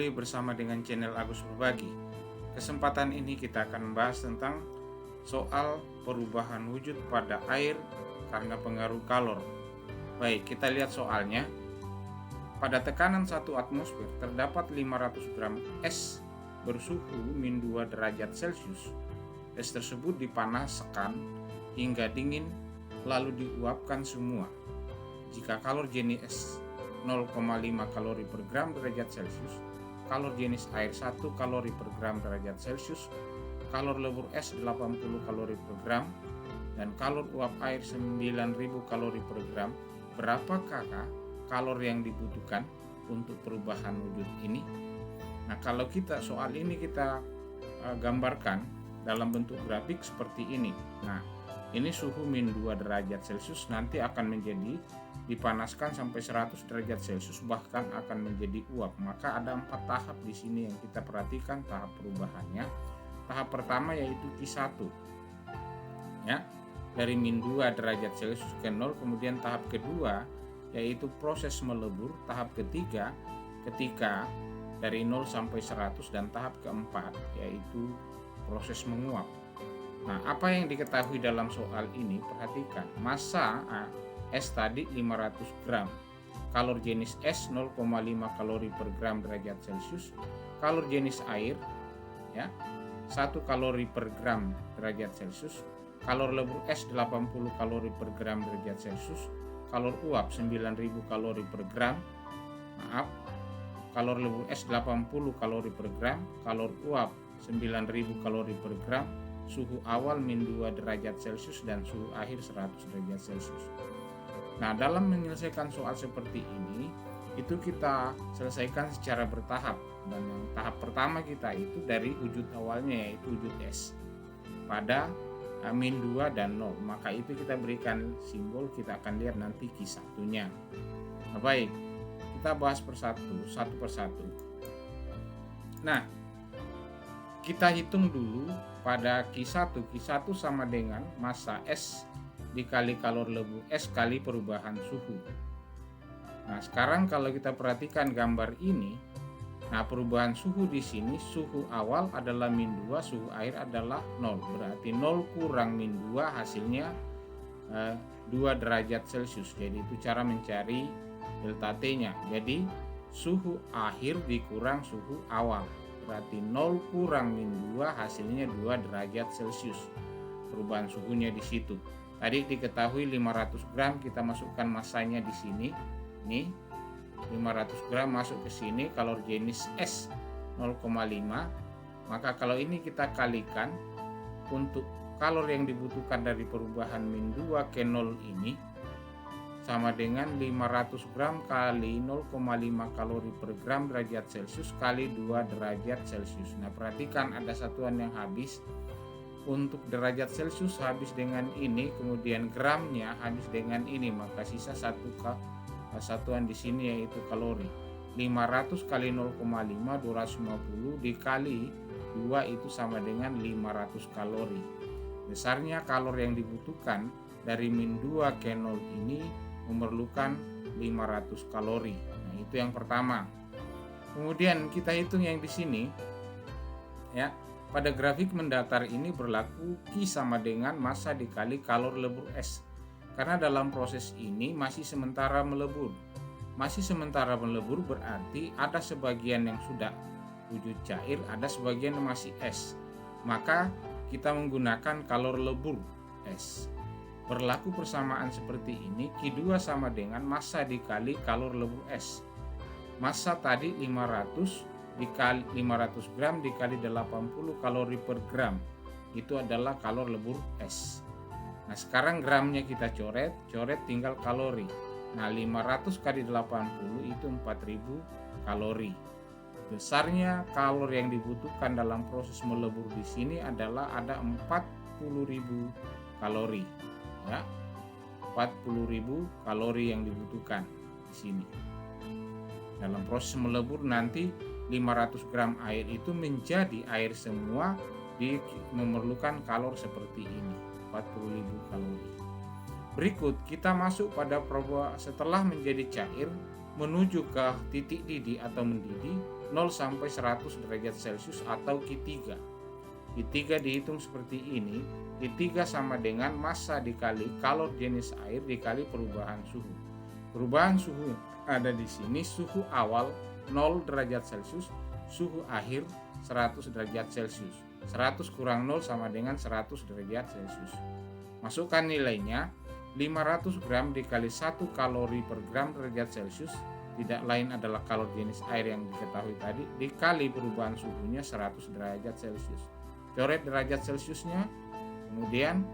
kembali bersama dengan channel Agus Berbagi. Kesempatan ini kita akan membahas tentang soal perubahan wujud pada air karena pengaruh kalor. Baik, kita lihat soalnya. Pada tekanan 1 atmosfer terdapat 500 gram es bersuhu min 2 derajat Celcius. Es tersebut dipanaskan hingga dingin lalu diuapkan semua. Jika kalor jenis es 0,5 kalori per gram derajat Celcius, kalor jenis air 1 kalori per gram derajat Celcius, kalor lebur es 80 kalori per gram, dan kalor uap air 9000 kalori per gram. Berapakah kalor yang dibutuhkan untuk perubahan wujud ini? Nah, kalau soal ini kita gambarkan dalam bentuk grafik seperti ini. Nah, ini suhu min 2 derajat Celcius nanti akan menjadi dipanaskan sampai 100 derajat Celcius, bahkan akan menjadi uap. Maka ada 4 tahap di sini yang kita perhatikan tahap perubahannya. Tahap pertama yaitu Q1. Ya, dari min 2 derajat Celcius ke 0, kemudian tahap kedua yaitu proses melebur, tahap ketiga ketika dari 0 sampai 100, dan tahap keempat yaitu proses menguap. Nah, apa yang diketahui dalam soal ini? Perhatikan, massa es tadi 500 gram, kalor jenis es 0,5 kalori per gram derajat Celcius, kalor jenis air ya 1 kalori per gram derajat Celcius, kalor lebur es 80 kalori per gram derajat Celcius, kalor uap 9000 kalori per gram, kalor lebur es 80 kalori per gram, kalor uap 9000 kalori per gram, suhu awal min 2 derajat Celcius, dan suhu akhir 100 derajat Celcius. Nah, dalam menyelesaikan soal seperti ini, itu kita selesaikan secara bertahap. Dan yang tahap pertama kita itu dari wujud awalnya yaitu wujud es pada min 2 dan 0. Maka itu kita berikan simbol, kita akan lihat nanti Q1-nya. Nah, baik, kita bahas satu persatu. Nah, kita hitung dulu pada Q1. Q1 sama dengan massa es dikali kalor lebur es kali perubahan suhu. Nah, sekarang kalau kita perhatikan gambar ini, nah perubahan suhu di sini, suhu awal adalah min 2, suhu air adalah 0. Berarti 0 kurang min 2 hasilnya 2 derajat Celcius. Jadi itu cara mencari delta T-nya. Jadi suhu akhir dikurang suhu awal. Berarti 0 kurang min 2 hasilnya 2 derajat Celcius. Perubahan suhunya di situ. Tadi diketahui 500 gram, kita masukkan massanya di sini. Nih, 500 gram masuk ke sini, kalor jenis es 0,5. Maka kalau ini kita kalikan, untuk kalor yang dibutuhkan dari perubahan min 2 ke 0 ini sama dengan 500 gram kali 0,5 kalori per gram derajat Celcius kali 2 derajat Celcius. Nah, perhatikan ada satuan yang habis. Untuk derajat Celcius habis dengan ini, kemudian gramnya habis dengan ini, maka sisa satuan di sini yaitu kalori. 500 kali 0,5 250 dikali 2 itu sama dengan 500 kalori. Besarnya kalor yang dibutuhkan dari min 2 ke 0 ini memerlukan 500 kalori. Nah, itu yang pertama. Kemudian kita hitung yang di sini ya. Pada grafik mendatar ini berlaku Q sama dengan massa dikali kalor lebur es. Karena dalam proses ini masih sementara melebur. Masih sementara melebur berarti ada sebagian yang sudah wujud cair, ada sebagian yang masih es. Maka kita menggunakan kalor lebur es. Berlaku persamaan seperti ini, Q2 sama dengan massa dikali kalor lebur es. Massa tadi 500 dikali 500 gram dikali 80 kalori per gram, itu adalah kalor lebur es. Nah, sekarang gramnya kita coret tinggal kalori. Nah, 500 kali 80 itu 4000 kalori. Besarnya kalor yang dibutuhkan dalam proses melebur di sini adalah ada 40.000 kalori. Ya, 40.000 kalori yang dibutuhkan di sini. Dalam proses melebur nanti 500 gram air itu menjadi air semua, memerlukan kalor seperti ini, 40.000 kalori. Berikut kita masuk pada setelah menjadi cair menuju ke titik didih atau mendidih, 0 sampai 100 derajat Celcius atau Q3. Q3 dihitung seperti ini. Q3 sama dengan massa dikali kalor jenis air dikali perubahan suhu. Perubahan suhu ada di sini, suhu awal 0 derajat Celcius, suhu akhir 100 derajat Celcius. 100 kurang 0 sama dengan 100 derajat Celcius. Masukkan nilainya, 500 gram dikali 1 kalori per gram derajat Celcius, tidak lain adalah kalor jenis air yang diketahui tadi, dikali perubahan suhunya 100 derajat Celcius. Coret derajat Celciusnya, kemudian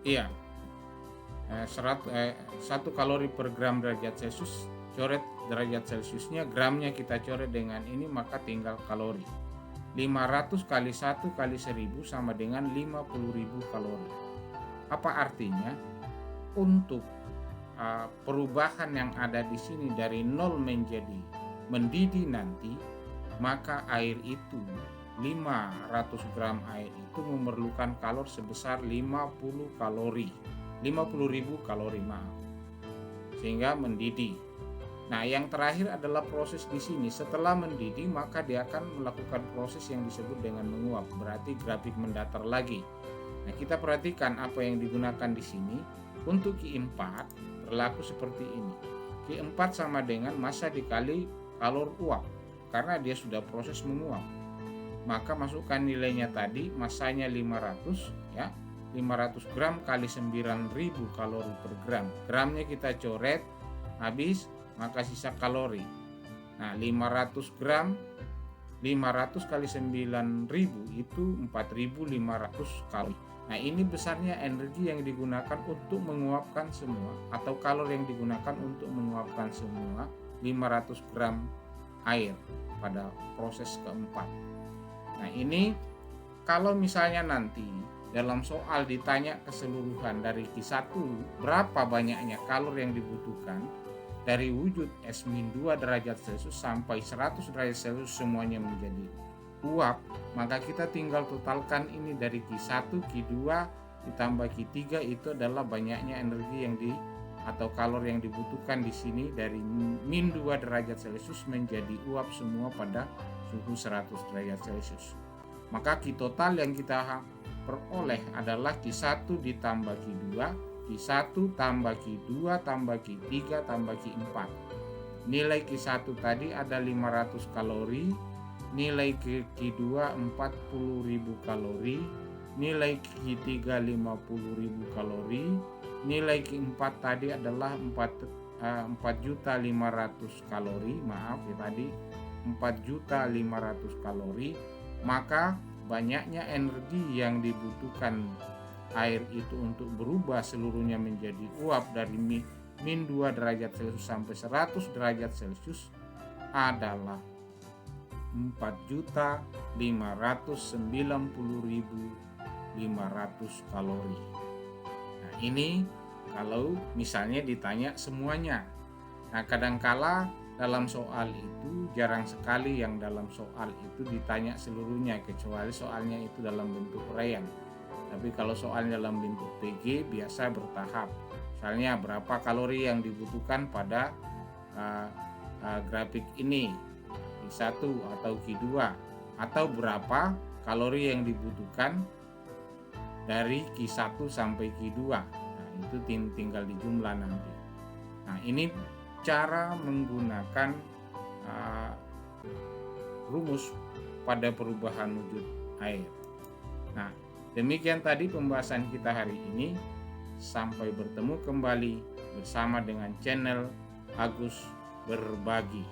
1 kalori per gram derajat Celcius, coret derajat Celciusnya, gramnya kita coret dengan ini, maka tinggal kalori. 500 kali 1 kali 1000 sama dengan 50.000 kalori. Apa artinya? Untuk perubahan yang ada di sini dari 0 menjadi mendidih nanti, maka air itu 500 gram air itu memerlukan kalori sebesar 50.000 kalori, sehingga mendidih. Nah, yang terakhir adalah proses di sini. Setelah mendidih, maka dia akan melakukan proses yang disebut dengan menguap. Berarti grafik mendatar lagi. Nah, kita perhatikan apa yang digunakan di sini. Untuk Q4 berlaku seperti ini. Q4 sama dengan massa dikali kalor uap, karena dia sudah proses menguap. Maka masukkan nilainya tadi, massanya 500 ya. 500 gram kali 9.000 kalori per gram. Gramnya kita coret, habis, maka sisa kalori. Nah, 500 gram 500 kali 9.000 itu 4.500 kalori. Nah, ini besarnya energi yang digunakan untuk menguapkan semua, atau kalori yang digunakan untuk menguapkan semua 500 gram air pada proses keempat. Nah, ini kalau misalnya nanti dalam soal ditanya keseluruhan dari Q1 berapa banyaknya kalori yang dibutuhkan dari wujud S-2 derajat Celcius sampai 100 derajat Celcius semuanya menjadi uap, maka kita tinggal totalkan ini dari Q1, Q2 ditambah Q3, itu adalah banyaknya energi yang atau kalori yang dibutuhkan di sini dari -2 derajat Celcius menjadi uap semua pada suhu 100 derajat Celcius. Maka Q total yang kita peroleh adalah Q1 ditambah Q2, Q1 tambah Q2 tambah Q3 tambah Q4. Nilai Q1 tadi ada 500 kalori, nilai Q2 40.000 kalori, nilai Q3 50.000 kalori, nilai Q4 tadi adalah 4.500.000 kalori, tadi 4.500.000 kalori. Maka banyaknya energi yang dibutuhkan air itu untuk berubah seluruhnya menjadi uap dari -2 derajat Celcius sampai 100 derajat Celcius adalah 4.590.500 kalori. Nah, ini kalau misalnya ditanya semuanya. Nah, kadangkala dalam soal itu jarang sekali yang dalam soal itu ditanya seluruhnya, kecuali soalnya itu dalam bentuk uraian. Tapi kalau soalnya dalam bentuk PG biasa bertahap. Misalnya berapa kalori yang dibutuhkan pada grafik ini, Q1 atau Q2, atau berapa kalori yang dibutuhkan dari Q1 sampai Q2. Nah, itu tinggal dijumlah nanti. Nah, ini cara menggunakan rumus pada perubahan wujud air. Nah, demikian tadi pembahasan kita hari ini. Sampai bertemu kembali bersama dengan channel Agus Berbagi.